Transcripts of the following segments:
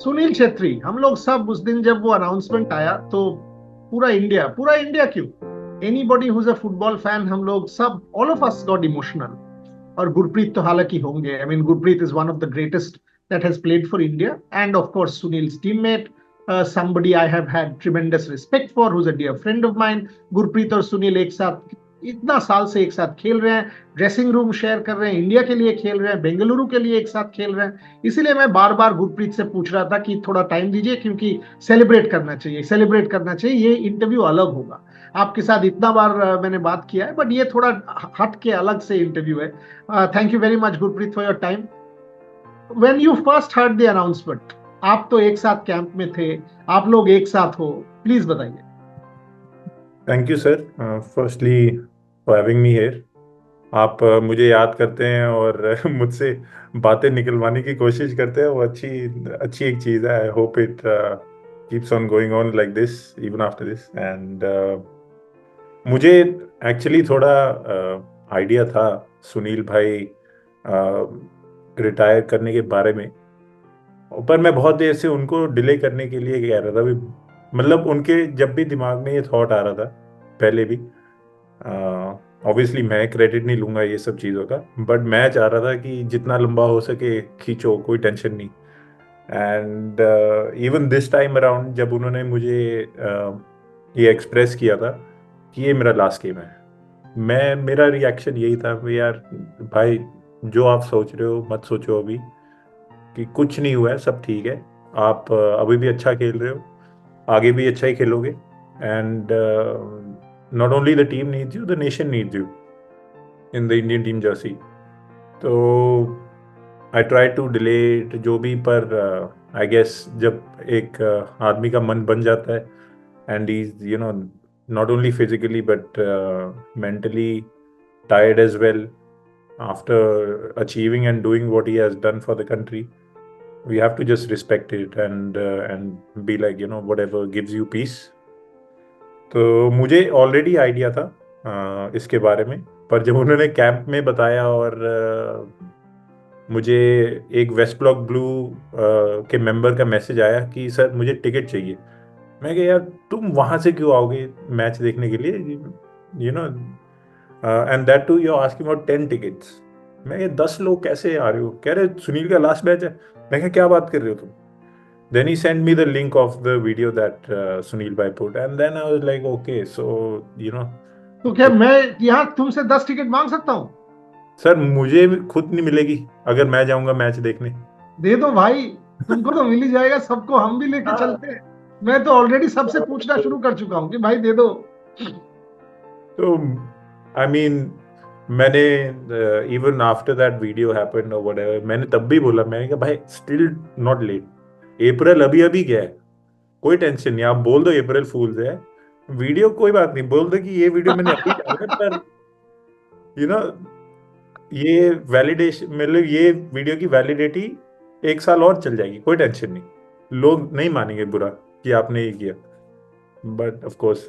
सुनील छेत्री, हम लोग सब उस दिन जब वो अनाउंसमेंट आया तो पूरा इंडिया क्यों, anybody who's a football fan, हम लोग सब, all of us got emotional. और गुरप्रीत तो हालांकि होंगे, I mean Gurpreet is one of the greatest that has played for India, and of course Sunil's teammate, somebody I have had tremendous respect for, who's a dear friend of mine। Gurpreet और सुनील एक साथ इतना साल से एक साथ खेल रहे हैं, ड्रेसिंग रूम शेयर कर रहे हैं, इंडिया के लिए खेल रहे हैं, बेंगलुरु के लिए एक साथ खेल रहे हैं। इसीलिए मैं बार बार गुरप्रीत से पूछ रहा था कि थोड़ा टाइम दीजिए, क्योंकि सेलिब्रेट करना चाहिए, सेलिब्रेट करना चाहिए, ये इंटरव्यू अलग होगा। आपके साथ इतना बार मैंने बात किया है, बट ये थोड़ा हट के अलग से इंटरव्यू है। Thank you very much Gurpreet for your time. When you first heard the announcement, आप तो एक साथ कैंप में थे, आप लोग एक साथ हो, प्लीज बताइए। Thank you sir, firstly for having me here. आप मुझे याद करते हैं और मुझसे बातें निकलवाने की कोशिश करते हैं, वो अच्छी अच्छी एक चीज़ है। I hope it keeps on going on like this even after this. And मुझे एक्चुअली थोड़ा आइडिया था सुनील भाई रिटायर करने के बारे में, पर मैं बहुत देर से उनको डिले करने के लिए कह रहा था भी। मतलब उनके जब भी दिमाग में ये थॉट आ रहा था पहले भी, ऑब्वियसली मैं क्रेडिट नहीं लूंगा ये सब चीज़ों का, बट मैं चाह रहा था कि जितना लंबा हो सके खींचो, कोई टेंशन नहीं। And even this time around जब उन्होंने मुझे ये एक्सप्रेस किया था कि ये मेरा लास्ट गेम है, मेरा रिएक्शन यही था कि यार भाई, जो आप सोच रहे हो मत सोचो अभी, कि कुछ नहीं हुआ है, सब ठीक है। आप अभी भी अच्छा खेल रहे हो, आगे भी अच्छा ही खेलोगे। And not only the team needs you, the nation needs you in the Indian team jersey. तो I try to delay it जो भी, पर आई गेस जब एक आदमी का मन बन जाता है, and is not only physically but mentally tired as well after achieving and doing what he has done for the country, we have to just respect it and be like, whatever gives you peace. तो मुझे already idea था इसके बारे में, पर जब उन्होंने camp में बताया और मुझे एक वेस्ट ब्लॉक ब्लू के मेंबर का मैसेज आया कि सर मुझे टिकट चाहिए, मैं कहा यार तुम वहां से क्यों आओगे मैच देखने के लिए, you know, and that to you asking for 10 tickets. मैं ये 10 लोग कैसे आ रहे हो, कह रहे सुनील का लास्ट मैच है। मैं कहा क्या बात कर रहे हो तुम। Then he sent me the link of the video that Sunil Bhai put, and then I was like, okay, so you know, तो क्या मैं यहाँ तुमसे 10 टिकट मांग सकता हूँ? सर मुझे भी खुद नहीं मिलेगी अगर मैं जाऊंगा मैच देखने। दे दो भाई, तुमको तो मिल ही जाएगा, सबको हम भी लेके हाँ। चलते हैं। मैं तो ऑलरेडी सबसे पूछना शुरू कर चुका हूँ कि भाई दे दो। तो आई मीन मैंने even after that video happened और व्हाटएवर, मैंने तब भी बोला, मैंने कहा भाई स्टिल नॉट लेट, अप्रैल अभी अभी गया है, कोई टेंशन नहीं, आप बोल दो अप्रैल फूल्स है, वीडियो कोई बात नहीं, बोल दो कि ये वीडियो मैंने अभी डाला है, पर यू नो ये वैलिडेशन, मतलब ये वीडियो की वैलिडिटी 1 साल और चल जाएगी, कोई टेंशन नहीं, लोग नहीं मानेंगे बुरा कि आपने ये किया। But of course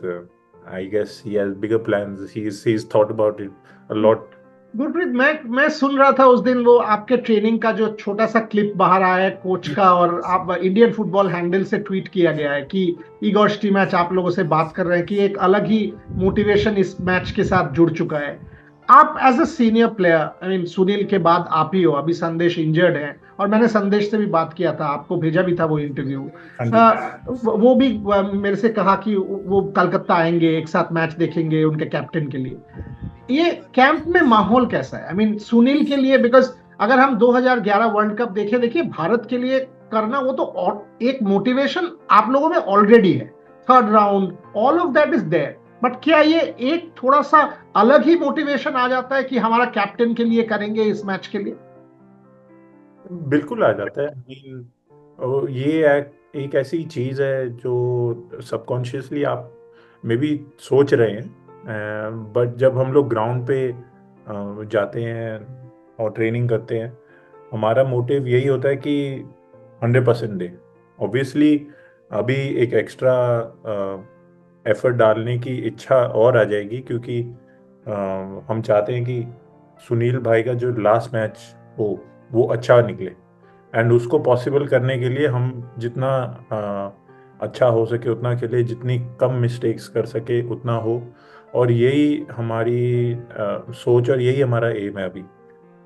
I guess he has bigger plans, he is thought about it a lot. Gurpreet, मैं सुन रहा था उस दिन वो आपके ट्रेनिंग का जो छोटा सा क्लिप बाहर आया है कोच का, और आप इंडियन फुटबॉल हैंडल से ट्वीट किया गया है कि ईगोर स्टीमैच आप लोगों से बात कर रहे हैं कि एक अलग ही मोटिवेशन इस मैच के साथ जुड़ चुका है। आप as a senior player, I mean Sunil के बाद आप ही हो, अभी संदेश इंजर्ड है, और मैंने संदेश से भी बात किया था, आपको भेजा भी था वो इंटरव्यू। हाँ जी। वो भी मेरे से कहा कि वो कलकत्ता आएंगे, एक साथ मैच देखेंगे उनके कैप्टन के लिए। ये कैंप में माहौल कैसा है, आई मीन सुनील के लिए? बिकॉज अगर हम 2011 वर्ल्ड कप देखे, देखिए भारत के लिए करना, वो तो एक मोटिवेशन आप लोगों में ऑलरेडी है, third round, all of that is there, but क्या ये एक थोड़ा सा अलग ही मोटिवेशन आ जाता है कि हमारा कैप्टन के लिए करेंगे इस मैच के लिए? बिल्कुल आ जाता है। I mean, ये एक ऐसी चीज है जो सबकॉन्शियसली आप मे बी सोच रहे हैं, बट जब हम लोग ग्राउंड पे जाते हैं और ट्रेनिंग करते हैं, हमारा मोटिव यही होता है कि 100% दे। ऑब्वियसली अभी एक एक्स्ट्रा एफर्ट डालने की इच्छा और आ जाएगी, क्योंकि हम चाहते हैं कि सुनील भाई का जो लास्ट मैच हो वो अच्छा निकले। एंड उसको पॉसिबल करने के लिए हम जितना अच्छा हो सके उतना खेले, जितनी कम मिस्टेक्स कर सके उतना हो। और यही हमारी सोच और यही हमारा एम है अभी,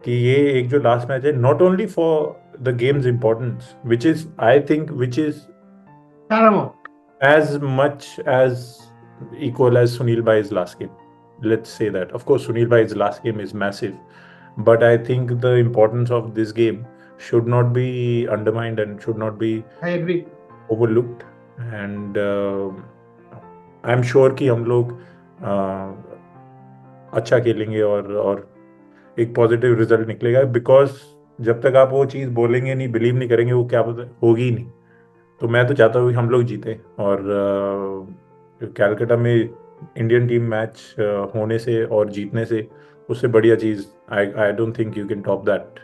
कि ये एक जो लास्ट मैच है, not only for the games importance which is I think which is Paramount. as much as equal as Sunil Bhai's last game. Let's say that. Of course, Sunil Bhai's last game is massive, but I think the importance of this game should not be undermined and should not be I agree. overlooked. And I'm sure कि हम लोग अच्छा खेलेंगे और एक positive result निकलेगा, because जब तक आप वो चीज़ बोलेंगे नहीं, बिलीव नहीं करेंगे, वो क्या पता होगी ही नहीं। तो मैं तो चाहता हूँ कि हम लोग जीते, और कैलकाटा में इंडियन टीम मैच होने से और जीतने से उससे बढ़िया चीज़ I don't think you can top that.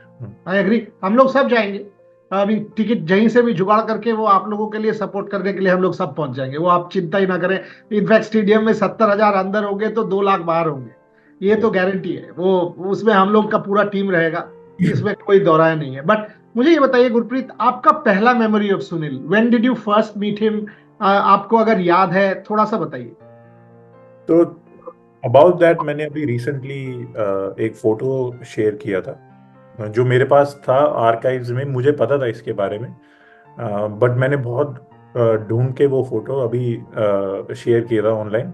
I agree, हम लोग सब जाएंगे। अभी टिकट जहीं से भी जुगाड़ करके वो आप लोगों के लिए सपोर्ट करने के लिए हम लोग सब पहुंच जाएंगे, वो आप चिंता ही ना करें। इनफैक्ट स्टेडियम में 70,000 अंदर होंगे तो 2 लाख बाहर होंगे, ये तो गारंटी है। वो उसमें हम लोग का पूरा टीम रहेगा, इसमें कोई दौराय नहीं है। बट मुझे ये बताइए गुरप्रीत, आपका पहला memory of Sunil, when did you first meet him? आपको अगर याद है थोड़ा सा बताइए। तो अबाउट दैट मैंने अभी रिसेंटली एक फोटो शेयर किया था जो मेरे पास था आर्काइव्स में। मुझे पता था इसके बारे में, बट मैंने बहुत ढूंढ के वो फोटो अभी शेयर किया था online.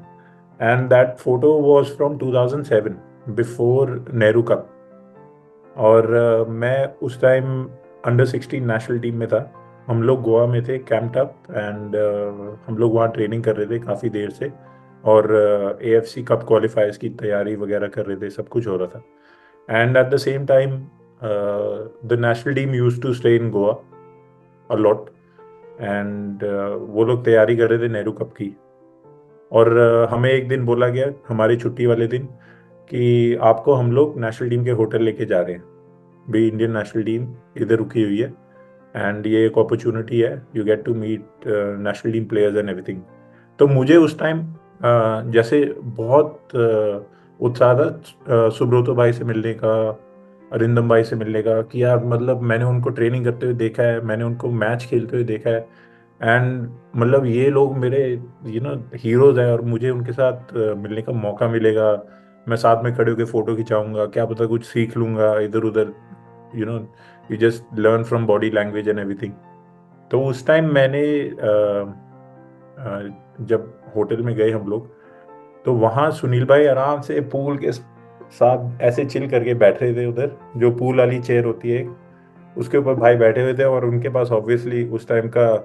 And that photo was from 2007, before Nehru cup. और मैं उस टाइम अंडर 16 नेशनल टीम में था। हम लोग गोवा में थे, कैंप्ड अप, एंड हम लोग वहाँ ट्रेनिंग कर रहे थे काफ़ी देर से, और AFC कप क्वालिफायर्स की तैयारी वगैरह कर रहे थे, सब कुछ हो रहा था। And at the same time the national team used to stay in Goa a lot, and वो लोग तैयारी कर रहे थे नेहरू कप की। और हमें एक दिन बोला गया हमारी छुट्टी वाले दिन कि आपको हम लोग नेशनल टीम के होटल लेके जा रहे हैं, भी इंडियन नेशनल टीम इधर रुकी हुई है, एंड ये एक अपॉर्चुनिटी है, you get to meet national team players and everything. तो मुझे उस टाइम जैसे बहुत उत्साह था सुब्रतो भाई से मिलने का, अरिंदम भाई से मिलने का, कि यार मतलब मैंने उनको ट्रेनिंग करते हुए देखा है, मैंने उनको मैच खेलते हुए देखा है, एंड मतलब ये लोग मेरे हीरोज हैं, और मुझे उनके साथ मिलने का मौका मिलेगा। मैं साथ में खड़े होकर फोटो खिंचाऊंगा, क्या पता कुछ सीख लूंगा इधर उधर, you know you just learn from body language and everything. तो उस टाइम मैंने जब होटल में गए हम लोग, तो वहाँ सुनील भाई आराम से पूल के साथ ऐसे चिल करके बैठ रहे थे उधर, जो पूल वाली चेयर होती है उसके ऊपर भाई बैठे हुए थे, और उनके पास ऑब्वियसली उस टाइम का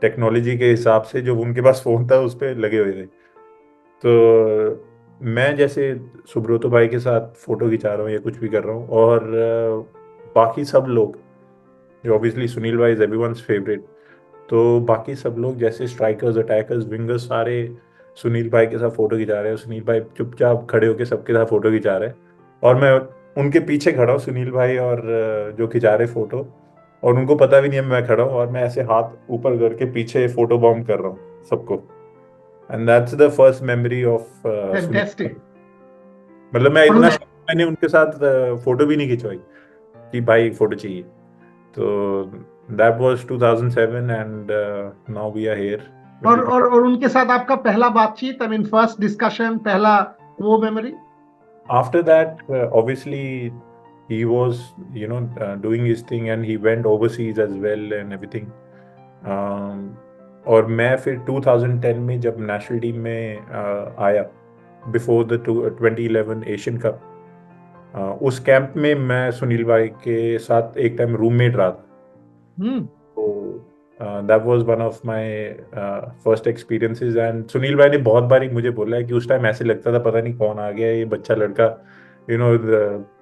टेक्नोलॉजी के हिसाब से जो उनके पास फोन था उस पर लगे हुए थे। तो मैं जैसे सुब्रतो भाई के साथ फोटो खिंचा रहा हूँ या कुछ भी कर रहा हूँ, और बाकी सब लोग, जो ऑब्वियसली सुनील भाई इज एवरीवन्स फेवरेट, तो बाकी सब लोग जैसे स्ट्राइकर्स, अटैकर्स, विंगर्स, सारे सुनील भाई के साथ फोटो खिंचा रहे हैं। सुनील भाई चुपचाप खड़े होकर सबके साथ फोटो खिंचा रहे हैं, और मैं उनके पीछे खड़ा हूँ, सुनील भाई और जो खिंचा रहे फोटो, और उनको पता भी नहीं है मैं खड़ा हूँ, और मैं ऐसे हाथ ऊपर करके पीछे फोटो बॉम्ब कर रहा हूँ सबको। And that's the first memory of Sunil. Fantastic. मतलब मैं और इतना उन मैंने उनके साथ फोटो भी नहीं खिंचवाई कि भाई फोटो चाहिए। तो that was 2007, and now we are here और 2020। और और उनके साथ आपका पहला बातचीत, आई मीन फर्स्ट डिस्कशन, पहला वो memory? After that, obviously he was doing his thing, and he went overseas as well and everything. um, और मैं फिर 2010 में जब नेशनल टीम में आया, बिफोर द 2011 एशियन कप, उस कैंप में मैं सुनील भाई के साथ एक टाइम रूममेट रहा था। हम्म। तो that was one of my first experiences. And Sunil भाई ने बहुत बार ही मुझे बोला है कि उस टाइम ऐसे लगता था पता नहीं कौन आ गया ये बच्चा लड़का, यू नो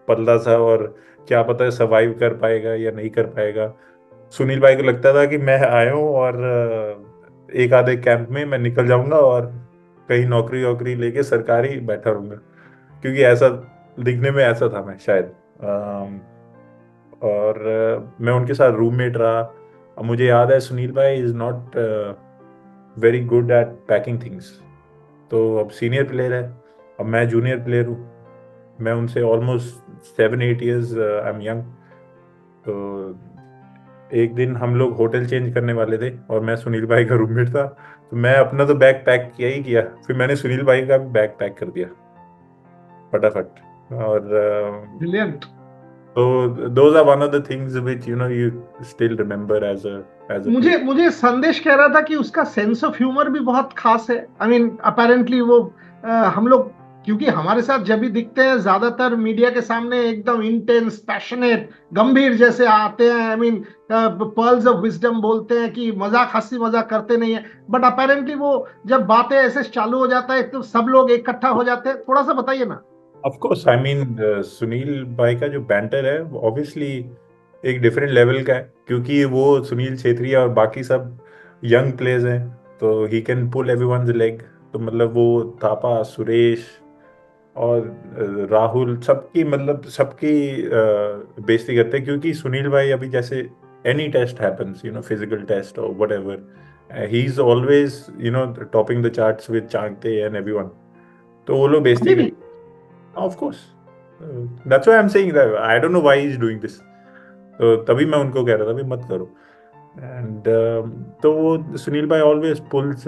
पतला सा, और क्या पता सर्वाइव कर पाएगा या नहीं कर पाएगा। सुनील भाई को लगता था कि मैं आया हूँ और एक आधे कैंप में मैं निकल जाऊंगा और कहीं नौकरी वोकरी लेके सरकारी बैठा रहूंगा, क्योंकि ऐसा दिखने में ऐसा था मैं शायद। और मैं उनके साथ रूममेट रहा। अब मुझे याद है सुनील भाई is not very good at packing things. तो अब सीनियर प्लेयर है, अब मैं जूनियर प्लेयर हूँ, मैं उनसे almost 7-8 years I am young. तो एक दिन हम लोग होटल चेंज करने वाले थे और मैं सुनील भाई का रूममेट था, तो मैं अपना तो बैग पैक किया ही किया, फिर मैंने सुनील भाई का भी बैग पैक कर दिया फटाफट। और ब्रिलियंट। तो those are one of the things which you still remember as a play. मुझे मुझे संदेश कह रहा था कि उसका सेंस ऑफ ह्यूमर भी बहुत खास है। आई मीन अपेरेंटली वो हम लोग, क्योंकि हमारे साथ जब भी दिखते हैं ज्यादातर मीडिया के सामने एकदम इंटेंस, पैशनेट, गंभीर जैसे आते हैं। I mean pearls of wisdom बोलते हैं कि मजाक, हंसी मजाक करते नहीं है, बट अपेरेंटली वो जब बातें ऐसे चालू हो जाता है तो सब लोग इकट्ठा हो जाते हैं। थोड़ा सा बताइए ना। Of course, I mean Sunil भाई का जो बैंटर है ऑब्वियसली एक डिफरेंट लेवल का है, क्योंकि वो सुनील छेत्री और बाकी सब यंग प्लेयर्स हैं, तो he can pull everyone's leg. तो मतलब वो थापा, सुरेश और राहुल, सबकी मतलब सबकी बेइज्जती करते हैं, क्योंकि सुनील भाई अभी जैसे any test happens, physical test और whatever, he is always topping the charts with Chhangte and everyone. तो वो लोग बेइज्जती अभी भी। करते। Of course, that's why I am saying that I don't know why he is doing this. तो तभी मैं उनको कह रहा था भी मत करो। एंड तो वो सुनील भाई always pulls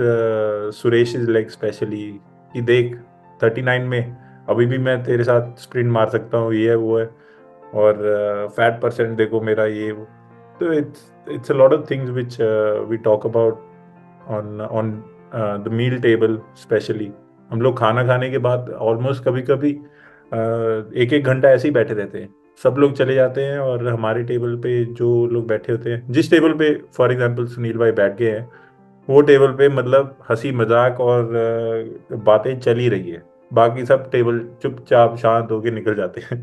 Suresh is like specially, कि देख 39 में अभी भी मैं तेरे साथ स्प्रिंट मार सकता हूँ, ये है वो है, और फैट परसेंट देखो मेरा, ये वो। तो it's a lot of things which we talk about on the meal table specially. हम लोग खाना खाने के बाद ऑलमोस्ट कभी कभी एक एक घंटा ऐसे ही बैठे रहते हैं, सब लोग चले जाते हैं और हमारे टेबल पे जो लोग बैठे होते हैं, जिस टेबल पे फॉर एग्जांपल सुनील भाई बैठ गए हैं, वो टेबल पे मतलब हंसी मजाक और बातें चल ही रही है, बाकी सब टेबल चुपचाप शांत होके निकल जाते हैं।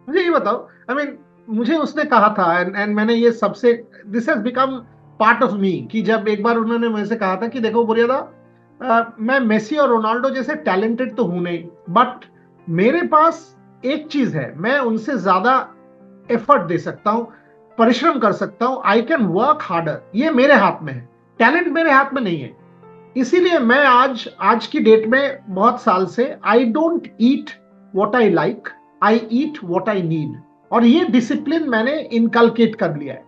मुझे ये बताओ, आई मीन मुझे उसने कहा था एंड मैंने ये सबसे, this has become part of me, कि जब एक बार उन्होंने मेरे से कहा था कि देखो बुरियादा, मैं मेसी और रोनाल्डो जैसे टैलेंटेड तो हूं नहीं, बट मेरे पास एक चीज है, मैं उनसे ज्यादा एफर्ट दे सकता हूं, परिश्रम कर सकता हूं, आई कैन वर्क हार्डर, ये मेरे हाथ में है, टैलेंट मेरे हाथ में नहीं है। इसीलिए मैं आज आज की डेट में बहुत साल से I don't eat what I like, I eat what I need. और ये डिसिप्लिन मैंने इनकलकेट कर लिया है।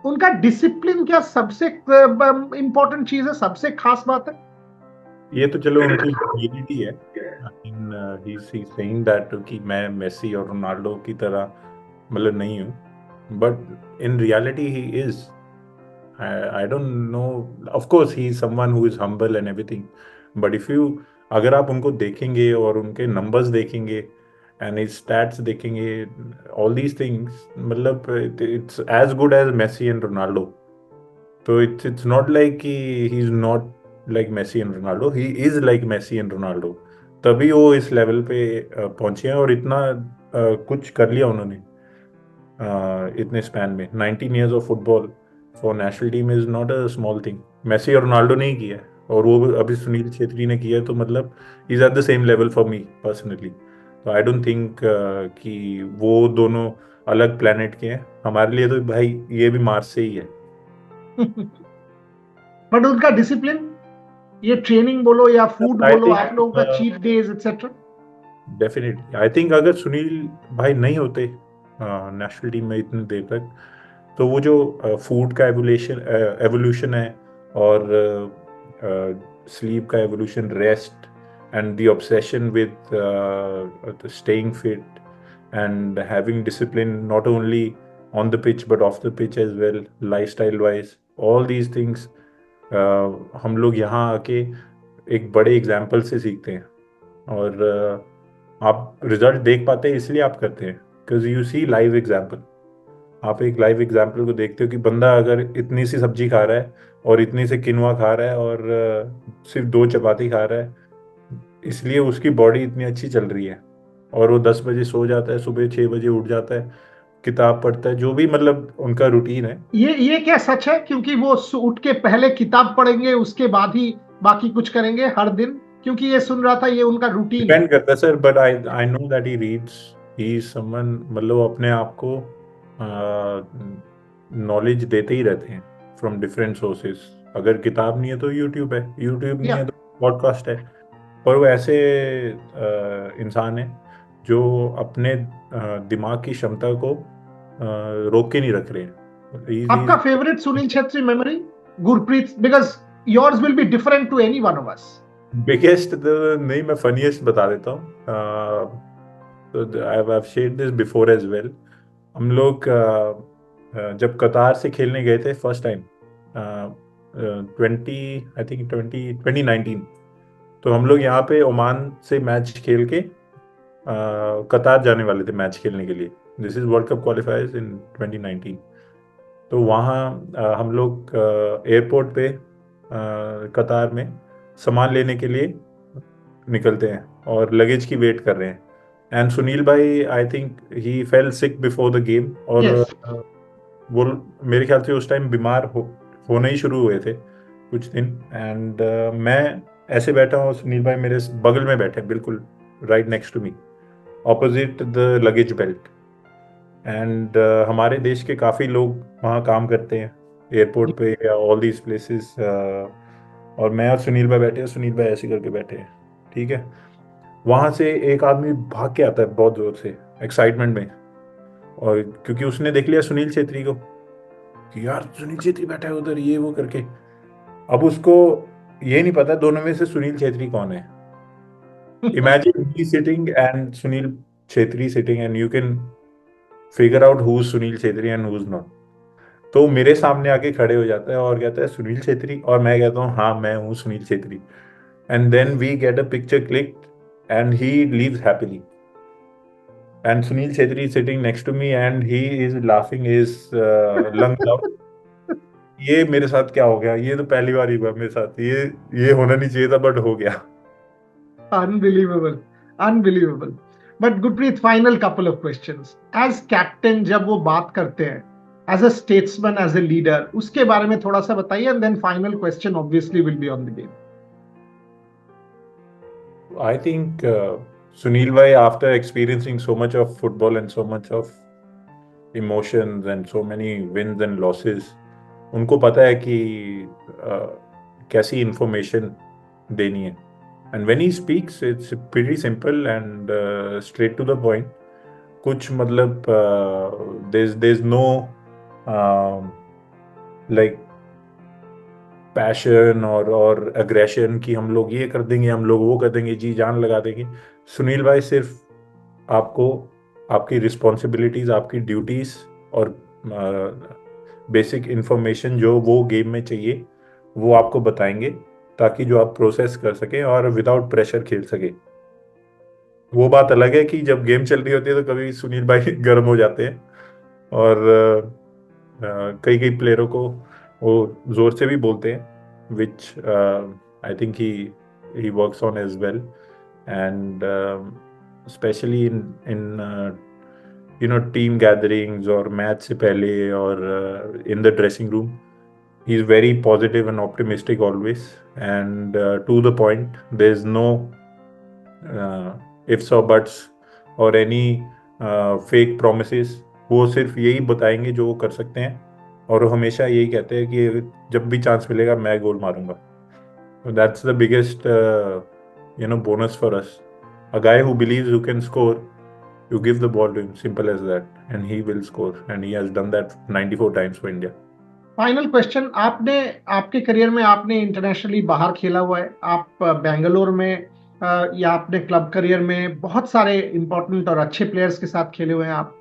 उनका डिसिप्लिन क्या सबसे इंपॉर्टेंट चीज है, सबसे खास बात है? ये तो चलो उनकी ह्यूमिलिटी है। इन ही सेइंग दैट कि मैं मेसी और रोनाल्डो की तरह मतलब नहीं हूँ, but in reality he is. I don't know. Of course, he is someone who is humble and everything. But if you, अगर आप उनको देखेंगे और उनके numbers देखेंगे and his stats देखेंगे, all these things, मतलब it's as good as Messi and Ronaldo. तो it's not like कि he is not like Messi and Ronaldo. He is like Messi and Ronaldo. तभी वो इस लेवल पे पहुंचे हैं और इतना कुछ कर लिया उन्होंने इतने स्पैन में। 19 years of football for national team is not a small thing. Messi और रोनाल्डो ने ही किया है, और वो अभी सुनील छेत्री ने किया है, तो मतलब is eight the same level for me personally. तो आई डोंट थिंक कि वो दोनों अलग प्लेनेट के हैं। हमारे लिए तो भाई ये भी मार्स से ही है। बट उनका डिसिप्लिन, ये ट्रेनिंग बोलो या फूड आई बोलो, आप लोगों का think cheat days etcetera. Definitely I think अगर सुनील भाई नहीं होते नेशनल टीम में इतनी देर तक, तो वो जो फूड का एवोल्यूशन है और स्लीप का evolution, rest and the obsession with staying fit and having discipline not only on the pitch but off the pitch as well, lifestyle wise, all these things हम लोग यहाँ आके एक बड़े एग्जाम्पल से सीखते हैं। और आप रिजल्ट देख पाते हैं इसलिए आप करते हैं, because you see live example. आप एक लाइव एग्जाम्पल को देखते हो कि बंदा अगर इतनी सी सब्जी खा रहा है और इतनी से किनवा खा रहा है और सिर्फ 2 चपाती खा रहा है, इसलिए उसकी बॉडी इतनी अच्छी चल रही है, और वो 10 बजे सो जाता है, सुबह 6 बजे उठ जाता है, किताब पढ़ता है, जो भी मतलब उनका रूटीन है। ये क्या सच है? क्योंकि वो उठ के पहले किताब पढ़ेंगे, उसके बाद ही बाकी कुछ करेंगे हर दिन, क्योंकि ये सुन रहा था ये उनका रूटीन है। डिपेंड करता है sir, but I know that he reads, he is someone, मतलब अपने आप को नॉलेज देते ही रहते हैं फ्रॉम डिफरेंट सोर्सेज। अगर किताब नहीं है तो यूट्यूब है, यूट्यूब नहीं या है तो पॉडकास्ट है। और वो ऐसे इंसान है जो अपने दिमाग की क्षमता को रोक के नहीं रख रहे हैं। आपका favourite Sunil Chhetri memory Gurpreet, because yours will be different to any one of us. Biggest नहीं, मैं फनीएस्ट बता देता हूँ। तो I have shared this before as well. हम लोग जब कतार से खेलने गए थे फर्स्ट टाइम 2019, तो हम लोग यहाँ पे ओमान से मैच खेल के कतार जाने वाले थे मैच खेलने के लिए। This is world cup qualifiers in 2019। तो वहाँ हम लोग एयरपोर्ट पे कतार में सामान लेने के लिए निकलते हैं और लगेज की वेट कर रहे हैं। एंड सुनील भाई, आई think he fail sick before the game, और Yes. वो मेरे ख्याल से उस टाइम बीमार होने ही शुरू हुए थे कुछ दिन। एंड मैं ऐसे बैठा हूँ, सुनील भाई मेरे बगल में बैठे बिल्कुल right next to me, opposite the luggage belt. And हमारे देश के काफ़ी लोग वहाँ काम करते हैं एयरपोर्ट पे या ऑल दीज प्लेसेस, और मैं और सुनील भाई बैठे हैं, सुनील भाई ऐसे करके बैठे हैं, ठीक है। वहाँ से एक आदमी भाग के आता है बहुत जोर से एक्साइटमेंट में, और क्योंकि उसने देख लिया सुनील छेत्री को कि यार सुनील छेत्री बैठा है उधर, ये वो करके। अब उसको ये नहीं पता दोनों में से सुनील छेत्री कौन है। Imagine me sitting and Sunil Chhetri sitting, and you can figure out who Sunil Chhetri and who not. तो मेरे सामने आके खड़े हो जाता है और कहता है सुनील छेत्री, और मैं कहता हूँ हाँ मैं हूँ Sunil Chhetri. And then we get a picture click and he leaves happily, and Sunil Chhetri is sitting next to me and he is laughing his lungs out। ये मेरे साथ क्या हो गया, ये तो पहली बार ही हुआ मेरे साथ, ये होना नहीं चाहिए था बट हो गया। Unbelievable, unbelievable. But Gurpreet, final couple of questions. As captain, जब वो बात करते हैं, as a statesman, as a leader, उसके बारे में थोड़ा सा बताइए, and then final question obviously will be on the game. I think Sunil bhai, after experiencing so much of football and so much of emotions and so many wins and losses, उनको पता है कि कैसी information देनी है। And when he speaks it's pretty simple and straight to the point. कुछ मतलब there is no like passion और अग्रेशन कि हम लोग ये कर देंगे, हम लोग वो कर देंगे, जी जान लगा देंगे। सुनील भाई सिर्फ आपको आपकी रिस्पॉन्सिबिलिटीज, आपकी ड्यूटीज और बेसिक इंफॉर्मेशन जो वो गेम में चाहिए वो आपको बताएंगे, ताकि जो आप प्रोसेस कर सके और विदाउट प्रेशर खेल सके। वो बात अलग है कि जब गेम चल रही होती है तो कभी सुनील भाई गर्म हो जाते हैं, और कई कई प्लेयरों को वो जोर से भी बोलते हैं, which I think he works on as well. And specially in you know team gatherings और मैच से पहले और in the dressing room, he is very positive and optimistic always, and to the point, there is no ifs or buts or any fake promises। वो सिर्फ यही बताएंगे जो वो कर सकते हैं, और वो हमेशा यही कहते हैं कि जब भी चांस मिलेगा मैं गोल मारूंगा। That's the biggest bonus for us, a guy who believes you can score, you give the ball to him, simple as that, and he will score, and he has done that 94 times for India। Final question, आपने आपके career में आपने internationally बाहर खेला हुआ है, आप बेंगलोर में या अपने क्लब करियर में बहुत सारे इंपॉर्टेंट और अच्छे प्लेयर्स के साथ खेले हुए हैं आप।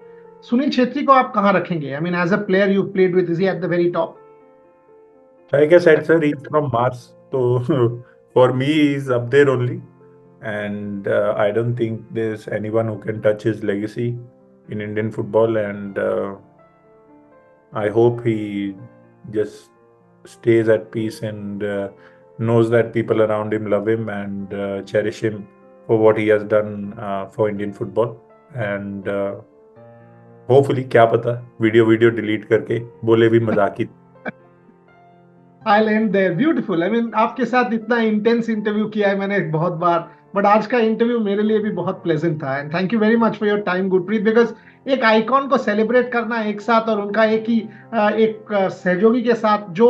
सुनील छेत्री को आप कहाँ रखेंगे? I mean as a player you played with, is he at the very top? Like I said, sir, he's from Mars, so for me he's up there only, and I don't think there's anyone who can touch his legacy in Indian football, and I hope he just stays at peace and knows that people around him love him and cherish him for what he has done for Indian football। And hopefully, क्या पता video delete करके बोले भी मजाक ही। I'll end there. Beautiful. I mean, आपके साथ इतना intense interview किया है मैंने बहुत बार, बट आज का इंटरव्यू मेरे लिए भी बहुत प्लेजेंट था। And thank you very much for your time Gurpreet, because एक आइकॉन को सेलिब्रेट करना एक साथ, और उनका एक सहयोगी के साथ, जो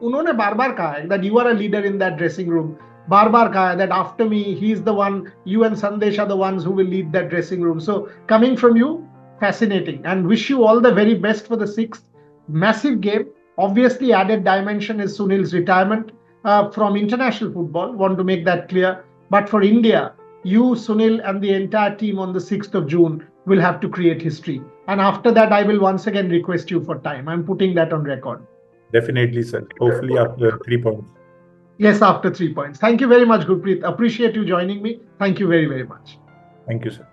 उन्होंने बार बार कहा है that you are a leader in that dressing room, बार बार कहा है that after me he is the one, you and Sandesh are the ones who will lead that dressing room. So coming from you, fascinating, and wish you all the very best for the 6th. Massive game. Obviously, added dimension is Sunil's retirement from international football. Want to make that clear. But for India, you, Sunil, and the entire team on the 6th of June will have to create history. And after that, I will once again request you for time. I'm putting that on record. Definitely, sir. Hopefully after 3 points. Yes, after 3 points. Thank you very much, Gurpreet. Appreciate you joining me. Thank you very, very much. Thank you, sir.